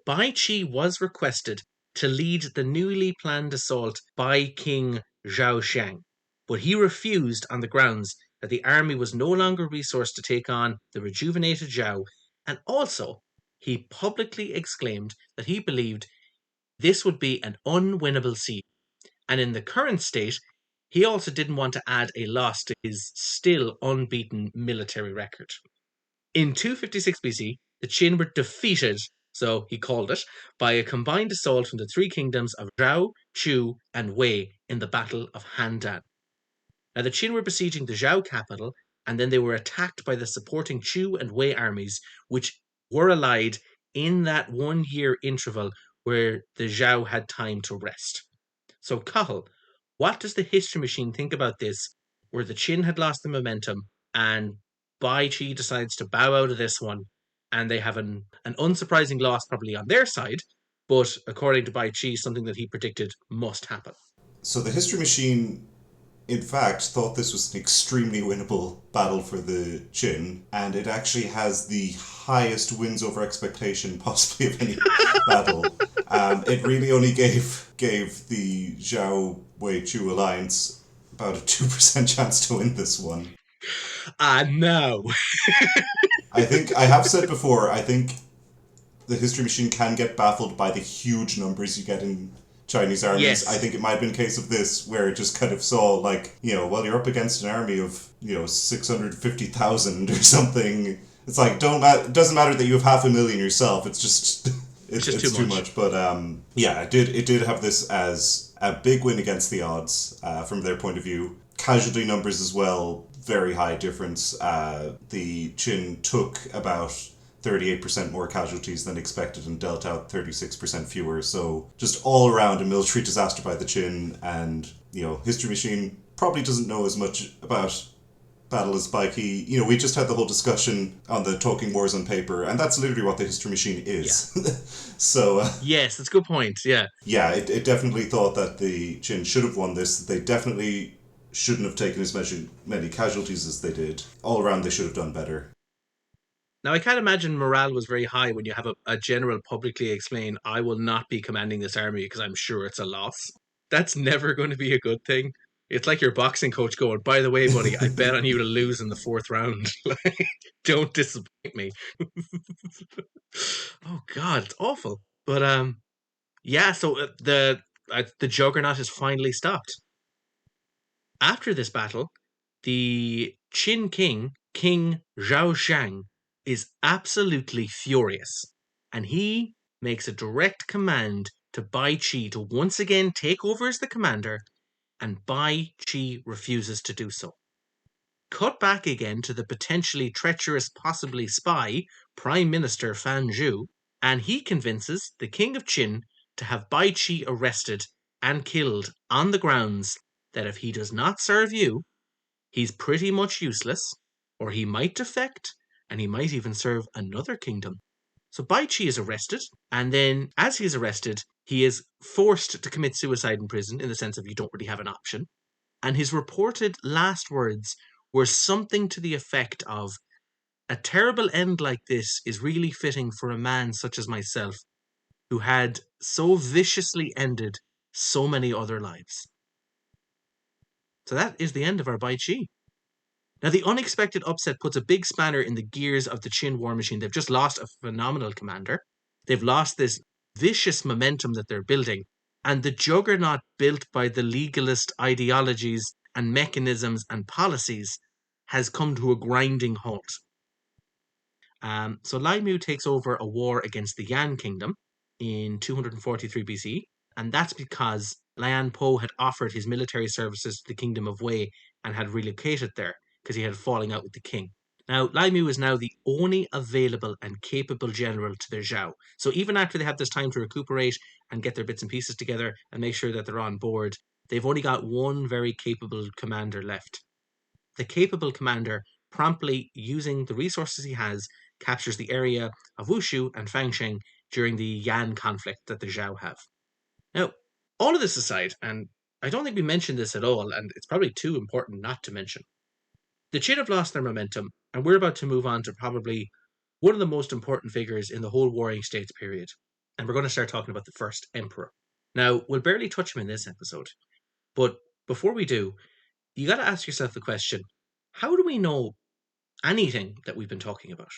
Bai Qi was requested to lead the newly planned assault by King Zhaoxiang, but he refused on the grounds that the army was no longer resourced to take on the rejuvenated Zhao, and also he publicly exclaimed that he believed this would be an unwinnable siege. And in the current state, he also didn't want to add a loss to his still unbeaten military record. In 256 BC, the Qin were defeated, so he called it, by a combined assault from the three kingdoms of Zhao, Chu, and Wei in the Battle of Handan. Now, the Qin were besieging the Zhao capital, and then they were attacked by the supporting Chu and Wei armies, which were allied in that 1 year interval where the Zhao had time to rest. So, Cathal, What does the history machine think about this? Where the Qin had lost the momentum, and Bai Qi decides to bow out of this one, and they have an unsurprising loss probably on their side, but according to Bai Qi, something that he predicted must happen. So the History Machine, in fact, thought this was an extremely winnable battle for the Qin, and it actually has the highest wins over expectation possibly of any battle. It really only gave the Zhao Wei Chu alliance about a 2% chance to win this one. Ah, no. I think I have said before, I think the History Machine can get baffled by the huge numbers you get in Chinese armies. I Yes, think it might have been a case of this where it just kind of saw like, well, you're up against an army of 650,000 or something. It's like it doesn't matter that you have 500,000 yourself. It's just it's just too it's too much. much. But yeah, it did have this as a big win against the odds from their point of view. Casualty numbers as well, very high difference. The Qin took about 38% more casualties than expected and dealt out 36% fewer. So just all around a military disaster by the Qin, and History Machine probably doesn't know as much about battle as Baiki. We just had the whole discussion on the Talking Wars on Paper, and that's literally what the History Machine Yeah. is. So Yes, that's a good point. Yeah. yeah, it definitely thought that the Qin should have won this. They definitely shouldn't have taken as many casualties as they did. All around, they should have done better. Now, I can't imagine morale was very high when you have a general publicly explain, I will not be commanding this army because I'm sure it's a loss. That's never going to be a good thing. It's like your boxing coach going, by the way, buddy, I bet on you to lose in the fourth round. Like, don't disappoint me. Oh, God, it's awful. But yeah, so the juggernaut has finally stopped. After this battle, the Qin king, King Zhaoshang, is absolutely furious, and he makes a direct command to Bai Qi to once again take over as the commander, and Bai Qi refuses to do so. Cut back again to the potentially treacherous, possibly spy, Prime Minister Fan Zhu, and he convinces the King of Qin to have Bai Qi arrested and killed on the grounds that if he does not serve you, he's pretty much useless, or he might defect, and he might even serve another kingdom. So Bai Chi is arrested, and then as he's arrested, he is forced to commit suicide in prison in the sense of you don't really have an option. And his reported last words were something to the effect of, a terrible end like this is really fitting for a man such as myself, who had so viciously ended so many other lives. So that is the end of our Bai Chi. Now, the unexpected upset puts a big spanner in the gears of the Qin war machine. They've just lost a phenomenal commander. They've lost this vicious momentum that they're building. And the juggernaut built by the legalist ideologies and mechanisms and policies has come to a grinding halt. So Lai Mu takes over a war against the Yan kingdom in 243 BC, and that's because Lian Po had offered his military services to the kingdom of Wei and had relocated there because he had a falling out with the king. Now, Lai Mu is now the only available and capable general to their Zhao. So even after they have this time to recuperate and get their bits and pieces together and make sure that they're on board, they've only got one very capable commander left. The capable commander, promptly using the resources he has, captures the area of Wushu and Fangsheng during the Yan conflict that the Zhao have. Now, all of this aside, and I don't think we mentioned this at all, and it's probably too important not to mention, the Qin have lost their momentum, and we're about to move on to probably one of the most important figures in the whole Warring States period. And we're going to start talking about the first emperor. Now, we'll barely touch him in this episode, but before we do, you got to ask yourself the question, how do we know anything that we've been talking about?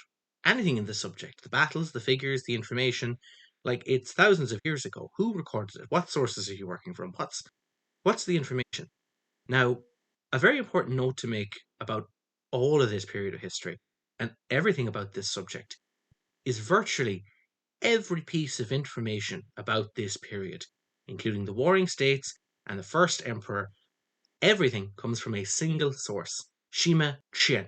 Anything in the subject, the battles, the figures, the information, like it's thousands of years ago. Who recorded it? What sources are you working from? What's the information? Now, a very important note to make about all of this period of history and everything about this subject is virtually every piece of information about this period, including the Warring States and the first emperor, everything comes from a single source, Shima Qian.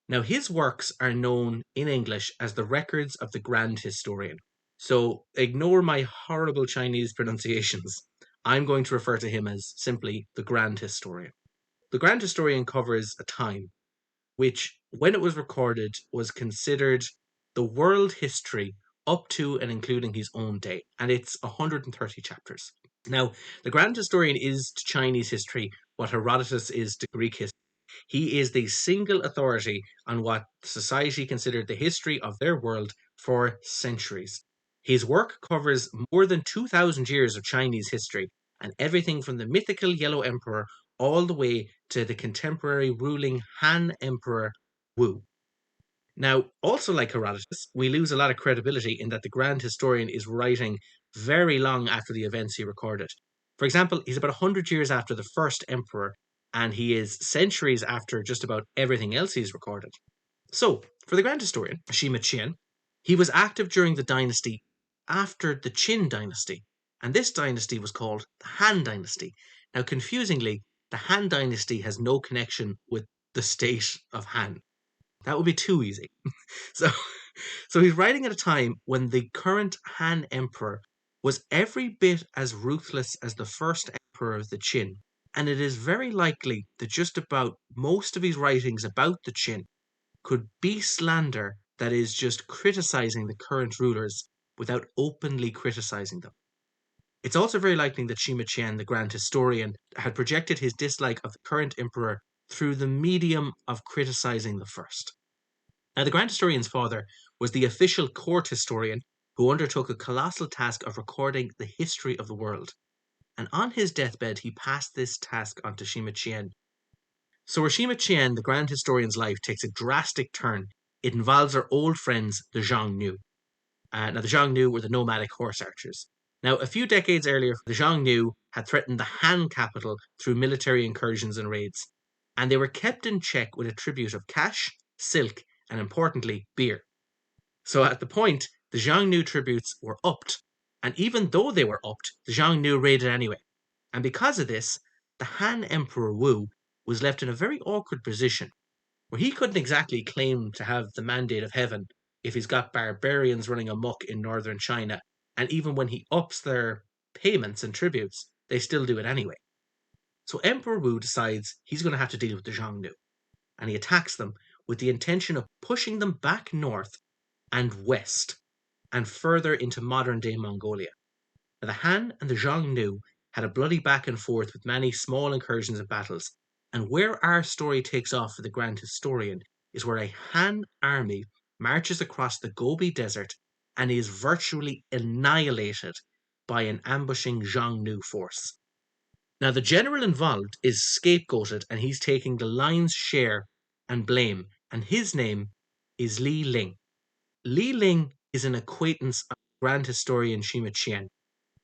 Now, his works are known in English as the Records of the Grand Historian. So ignore my horrible Chinese pronunciations. I'm going to refer to him as simply the Grand Historian. The Grand Historian covers a time which, when it was recorded, was considered the world history up to and including his own day, and it's 130 chapters. Now, the Grand Historian is to Chinese history what Herodotus is to Greek history. He is the single authority on what society considered the history of their world for centuries. His work covers more than 2,000 years of Chinese history, and everything from the mythical Yellow Emperor all the way to the contemporary ruling Han Emperor Wu. Now, also like Herodotus, we lose a lot of credibility in that the Grand Historian is writing very long after the events he recorded. For example, he's about 100 years after the first emperor, and he is centuries after just about everything else he's recorded. So, for the Grand Historian, Shima Qian, he was active during the dynasty after the Qin dynasty, and this dynasty was called the Han dynasty. Now, confusingly, the Han dynasty has no connection with the state of Han. That would be too easy. So, so he's writing at a time when the current Han emperor was every bit as ruthless as the first emperor of the Qin, and it is very likely that just about most of his writings about the Qin could be slander that is just criticizing the current rulers without openly criticizing them. It's also very likely that Shima Qian, the Grand Historian, had projected his dislike of the current emperor through the medium of criticizing the first. Now, the Grand Historian's father was the official court historian who undertook a colossal task of recording the history of the world. And on his deathbed, he passed this task on to Shima Qian. So, where Shima Qian, the Grand Historian's life, takes a drastic turn, it involves our old friends, the Xiongnu. Now, the Xiongnu were the nomadic horse archers. Now, a few decades earlier, the Xiongnu had threatened the Han capital through military incursions and raids, and they were kept in check with a tribute of cash, silk, and importantly, beer. So at the point, the Xiongnu tributes were upped, and even though they were upped, the Xiongnu raided anyway. And because of this, the Han Emperor Wu was left in a very awkward position, where he couldn't exactly claim to have the mandate of heaven if he's got barbarians running amok in northern China, and even when he ups their payments and tributes, they still do it anyway. So Emperor Wu decides he's going to have to deal with the Xiongnu, and he attacks them with the intention of pushing them back north and west and further into modern day Mongolia. Now, the Han and the Xiongnu had a bloody back and forth with many small incursions and battles, and where our story takes off for the Grand Historian is where a Han army marches across the Gobi Desert and is virtually annihilated by an ambushing Xiongnu force. Now, the general involved is scapegoated and he's taking the lion's share and blame, and his name is Li Ling. Li Ling is an acquaintance of Grand Historian Shima Qian,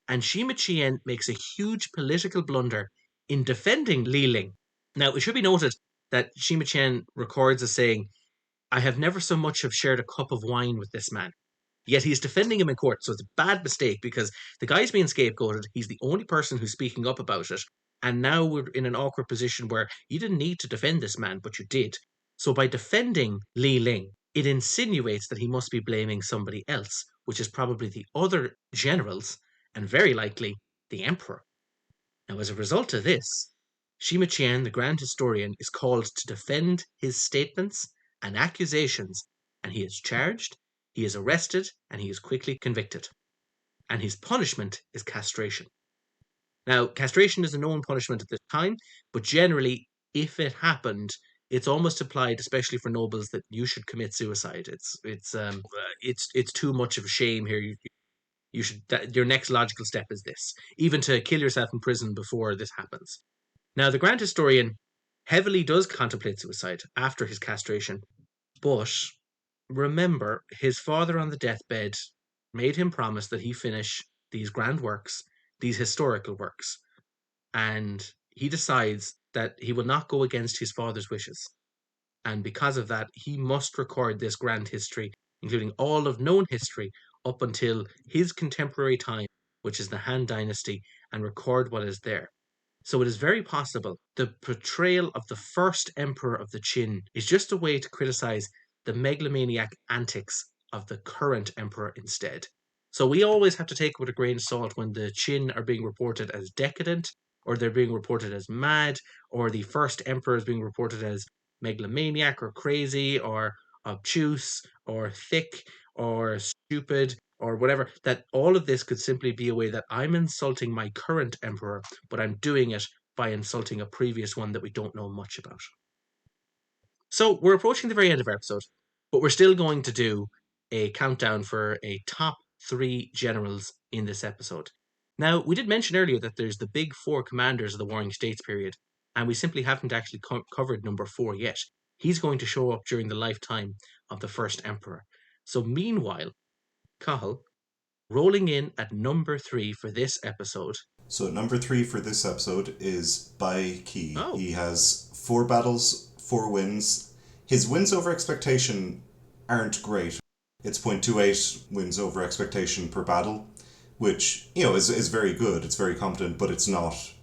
and Shima Qian makes a huge political blunder in defending Li Ling. Now, it should be noted that Shima Qian records as saying, I have never so much have shared a cup of wine with this man. Yet he's defending him in court, so it's a bad mistake because the guy's being scapegoated. He's the only person who's speaking up about it. And now we're in an awkward position where you didn't need to defend this man, but you did. So by defending Li Ling, it insinuates that he must be blaming somebody else, which is probably the other generals, and very likely the emperor. Now, as a result of this, Shima Qian, the Grand Historian, is called to defend his statements and accusations, and he is charged, he is arrested, and he is quickly convicted. And his punishment is castration. Now, castration is a known punishment at this time, but generally, if it happened, it's almost applied, especially for nobles, that you should commit suicide. It's too much of a shame here. You should your next logical step is this, even to kill yourself in prison before this happens. Now, the Grand Historian heavily does contemplate suicide after his castration, but remember, his father on the deathbed made him promise that he finish these grand works, these historical works, and he decides that he will not go against his father's wishes. And because of that, he must record this grand history, including all of known history up until his contemporary time, which is the Han Dynasty, and record what is there. So it is very possible the portrayal of the first emperor of the Qin is just a way to criticize the megalomaniac antics of the current emperor instead. So we always have to take it with a grain of salt when the Qin are being reported as decadent, or they're being reported as mad, or the first emperor is being reported as megalomaniac or crazy or obtuse or thick or stupid or whatever. That all of this could simply be a way that I'm insulting my current emperor, but I'm doing it by insulting a previous one that we don't know much about. So we're approaching the very end of our episode, but we're still going to do a countdown for a top three generals in this episode. Now, we did mention earlier that there's the big four commanders of the Warring States period, and we simply haven't actually covered number four yet. He's going to show up during the lifetime of the first emperor. So, meanwhile, Cathal, rolling in at number three for this episode. So number three for this episode is Bai Ki. Oh, He has 4 battles, 4 wins. His wins over expectation aren't great. It's 0.28 wins over expectation per battle, which, is very good. It's very competent, but it's not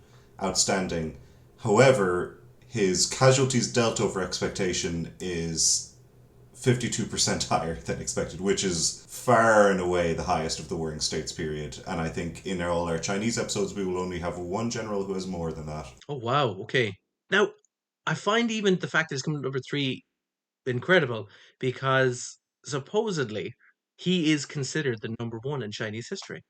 outstanding. However, his casualties dealt over expectation is 52% higher than expected, which is far and away the highest of the Warring States period. And I think in all our Chinese episodes, we will only have one general who has more than that. oh wow, okay. Now, I find even the fact that he's coming number three incredible because supposedly he is considered the number one in Chinese history.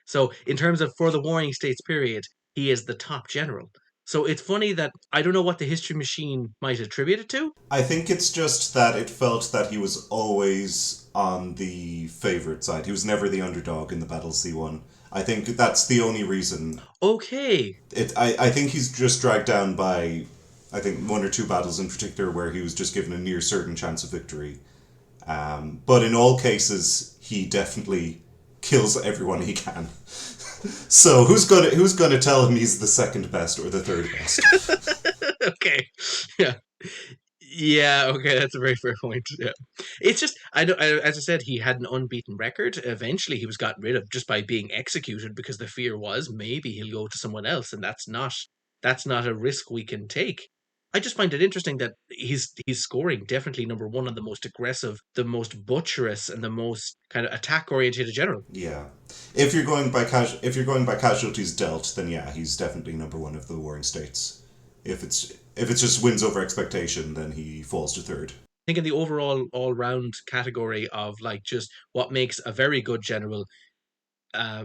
So, in terms of for the Warring States period, he is the top general. So, it's funny that I don't know what the history machine might attribute it to. I think it's just that it felt that he was always on the favourite side. He was never the underdog in the battles he won. I think that's the only reason. Okay. I think he's just dragged down by, I think, 1 or 2 battles in particular where he was just given a near certain chance of victory. But in all cases, he definitely kills everyone he can. So who's gonna tell him he's the second best or the third best? Okay. Yeah. Yeah, okay, that's a very fair point. Yeah. It's just as I said, he had an unbeaten record. Eventually he was gotten rid of just by being executed because the fear was maybe he'll go to someone else, and that's not a risk we can take. I just find it interesting that he's scoring definitely number one on the most aggressive, the most butcherous, and the most kind of attack oriented general. Yeah, if you're going by casualties dealt, then yeah, he's definitely number one of the Warring States. If it's just wins over expectation, then he falls to third. I think in the overall all round category of like just what makes a very good general,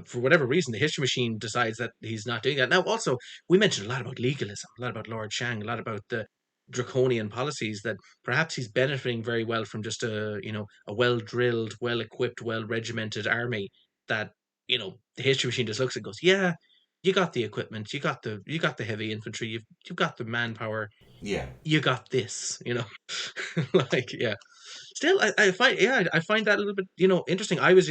for whatever reason, the history machine decides that he's not doing that. Now, also, we mentioned a lot about legalism, a lot about Lord Shang, a lot about the draconian policies that perhaps he's benefiting very well from just a well drilled, well equipped, well regimented army that the history machine just looks and goes, yeah, you got the equipment, you got the heavy infantry, you've got the manpower, Yeah, you got this, like yeah. Still, I find I find that a little bit interesting. I was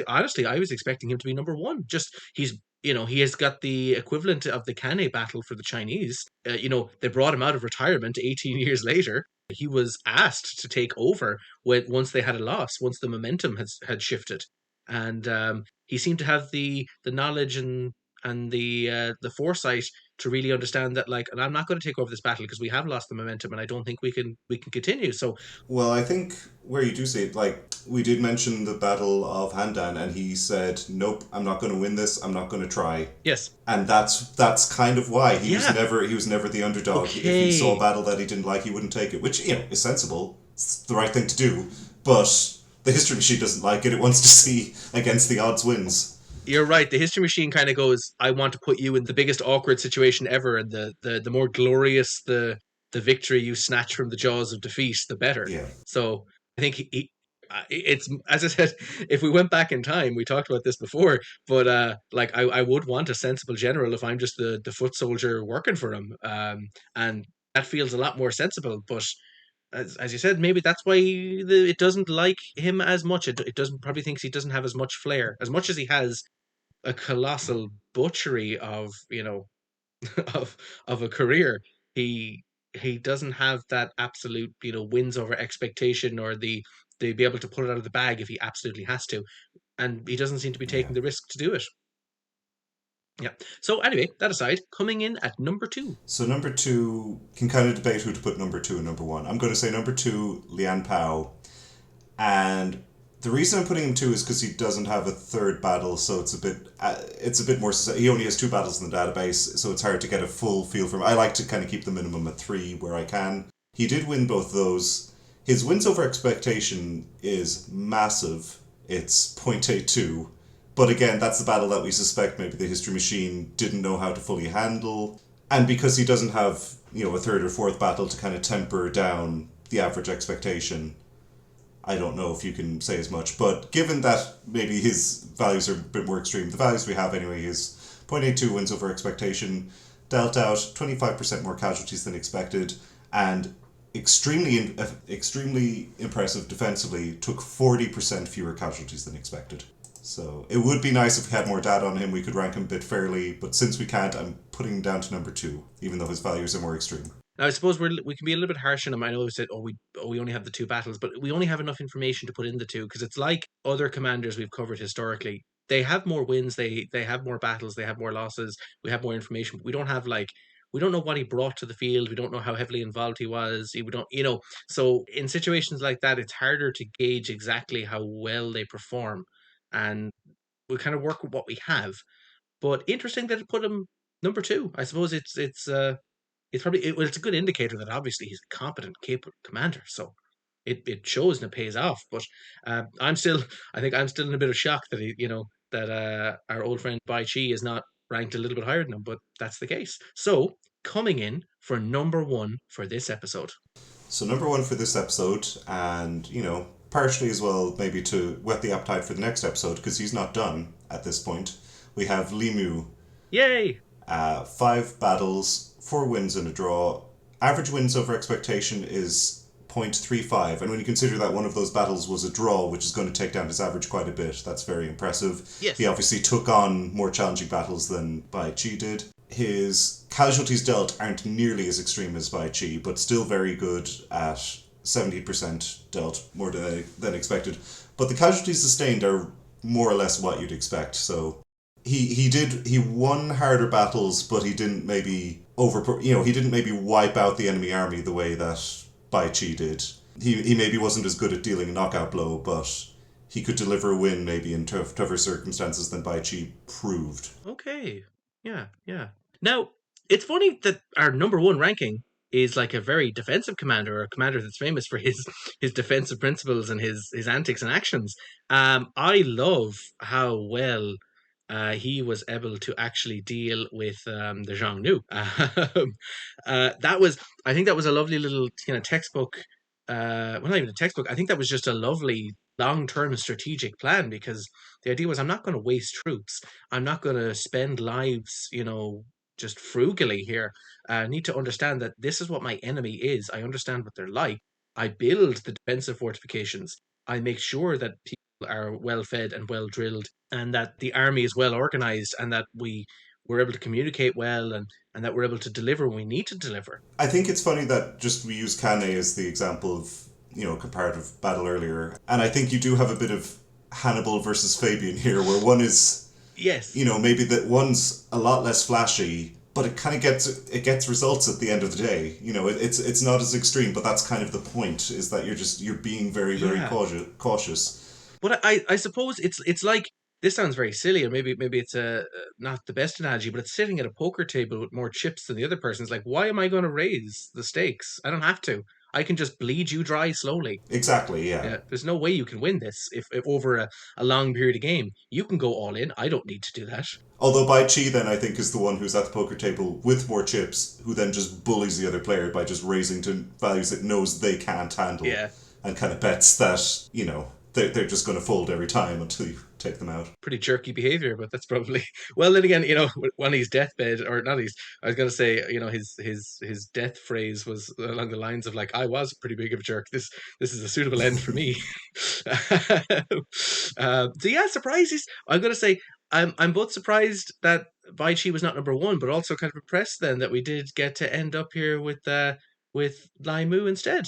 expecting him to be number one. Just he has got the equivalent of the Cannae battle for the Chinese. They brought him out of retirement 18 years later. He was asked to take over once they had a loss, once the momentum had shifted, and he seemed to have the knowledge and the foresight to really understand that, like, and I'm not going to take over this battle because we have lost the momentum and I don't think we can continue. So well, I think where you do see it, like we did mention the Battle of Handan, and he said, "Nope, I'm not going to win this. I'm not going to try." yes. And that's kind of why Yeah. he was never the underdog. If he saw a Okay. battle that he didn't like, he wouldn't take it, which is sensible. It's the right thing to do. But the history machine doesn't like it. It wants to see against the odds wins. You're right. The history machine kind of goes, I want to put you in the biggest awkward situation ever, and the more glorious the victory you snatch from the jaws of defeat, the better. Yeah, So I think it's, as I said, if we went back in time, we talked about this before, but like I would want a sensible general if I'm just the foot soldier working for him, and that feels a lot more sensible. But as you said, maybe that's why it doesn't like him as much. It doesn't probably thinks he doesn't have as much flair as much as he has a colossal butchery of of a career. He doesn't have that absolute wins over expectation or the be able to pull it out of the bag if he absolutely has to, and he doesn't seem to be yeah. taking the risk to do it. Yeah. So anyway, that aside, coming in at number two. So number two can kind of debate who to put number two and number one. I'm going to say number two, Lian Pao, and The reason I'm putting him two is because he doesn't have a third battle, so it's a bit more. He only has two battles in the database, so it's hard to get a full feel for him. I like to kind of keep the minimum at three where I can. He did win both those. His wins over expectation is massive. It's 0.82. But again, that's the battle that we suspect maybe the History Machine didn't know how to fully handle. And because he doesn't have, a third or fourth battle to kind of temper down the average expectation, I don't know if you can say as much, but given that maybe his values are a bit more extreme, the values we have anyway is 0.82 wins over expectation, dealt out 25% more casualties than expected, and extremely impressive defensively, took 40% fewer casualties than expected. So it would be nice if we had more data on him, we could rank him a bit fairly, but since we can't, I'm putting him down to number two, even though his values are more extreme. Now, I suppose we can be a little bit harsh on him. I know we said, we only have the two battles, but we only have enough information to put in the two because it's like other commanders we've covered historically. They have more wins, they have more battles, they have more losses. We have more information. But we don't have we don't know what he brought to the field. We don't know how heavily involved he was. We don't, So in situations like that, it's harder to gauge exactly how well they perform, and we kind of work with what we have. But interesting that it put him number two. I suppose it's probably it's a good indicator that obviously he's a competent, capable commander. So it shows and it pays off. But I'm still, I think I'm still in a bit of shock that that our old friend Bai Chi is not ranked a little bit higher than him, but that's the case. So coming in for number one for this episode. So number one for this episode, and partially as well, maybe to whet the appetite for the next episode, because he's not done at this point. We have Limu. Yay! Five battles, four wins and a draw. Average wins over expectation is 0.35, and when you consider that one of those battles was a draw, which is going to take down his average quite a bit, that's very impressive. He Yes. obviously took on more challenging battles than Bai Chi did. His casualties dealt aren't nearly as extreme as Bai Chi, but still very good at 70% dealt more than expected. But the casualties sustained are more or less what you'd expect, so he won harder battles, but he didn't maybe he didn't maybe wipe out the enemy army the way that Bai Chi did. He maybe wasn't as good at dealing a knockout blow, but he could deliver a win maybe in tougher circumstances than Bai Chi proved. Okay. Yeah, yeah. Now, it's funny that our number one ranking is like a very defensive commander, or a commander that's famous for his defensive principles and his antics and actions. I love how well he was able to actually deal with the Xiongnu. That was, I think, that was a lovely little kind of textbook. Well, not even a textbook. I think that was just a lovely long-term strategic plan because the idea was I'm not going to waste troops. I'm not going to spend lives, just frugally here. I need to understand that this is what my enemy is. I understand what they're like. I build the defensive fortifications. I make sure that people are well fed and well drilled, and that the army is well organized, and that we're able to communicate well, and that we're able to deliver when we need to deliver. I think it's funny that just we use Kane as the example of comparative battle earlier, and I think you do have a bit of Hannibal versus Fabian here, where one is Yes. maybe that one's a lot less flashy, but it kind of gets results at the end of the day. It's not as extreme, but that's kind of the point, is that you're being very Yeah. cautious. But I suppose it's like, this sounds very silly, and maybe it's a not the best analogy, but it's sitting at a poker table with more chips than the other person. It's like, why am I going to raise the stakes? I don't have to. I can just bleed you dry slowly. Exactly, yeah. Yeah, there's no way you can win this if over a long period of game. You can go all in. I don't need to do that. Although Bai Chi then I think is the one who's at the poker table with more chips, who then just bullies the other player by just raising to values that knows they can't handle, Yeah, and kind of bets that they're just going to fold every time until you take them out. pretty jerky behavior, but that's probably well. Then again, on his deathbed, or not his, I was going to say, his death phrase was along the lines of like, "I was pretty big of a jerk. This is a suitable end for me." So yeah, surprises. I'm going to say I'm both surprised that Bai Chi was not number one, but also kind of impressed then that we did get to end up here with Lai Mu instead.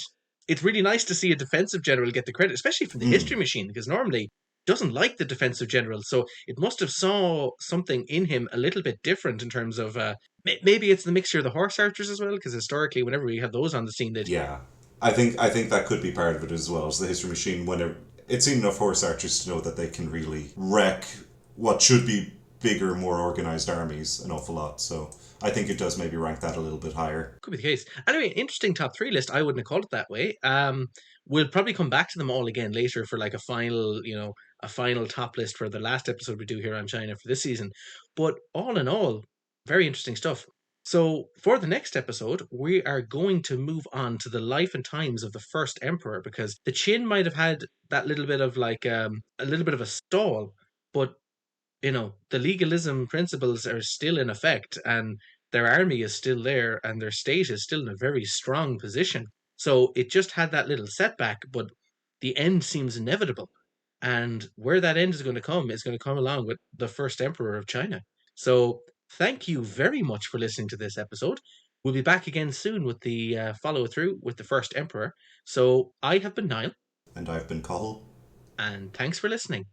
It's really nice to see a defensive general get the credit, especially from the Mm, history machine, because normally doesn't like the defensive general. So it must have saw something in him a little bit different in terms of maybe it's the mixture of the horse archers as well, because historically, whenever we have those on the scene, that yeah, I think that could be part of it as well. As the history machine, whenever It's seen enough horse archers to know that they can really wreck what should be bigger, more organized armies an awful lot. So I think it does maybe rank that a little bit higher. Could be the case. Anyway, interesting top three list. I wouldn't have called it that way. We'll probably come back to them all again later for like a final, a final top list for the last episode we do here on China for this season. But all in all, very interesting stuff. So for the next episode, we are going to move on to the life and times of the first emperor because the Qin might have had that little bit of like a little bit of a stall, but the legalism principles are still in effect and their army is still there and their state is still in a very strong position. So it just had that little setback, but the end seems inevitable. And where that end is going to come along with the first emperor of China. So thank you very much for listening to this episode. We'll be back again soon with the follow through with the first emperor. So I have been Niall, And I've been Cathal. and thanks for listening.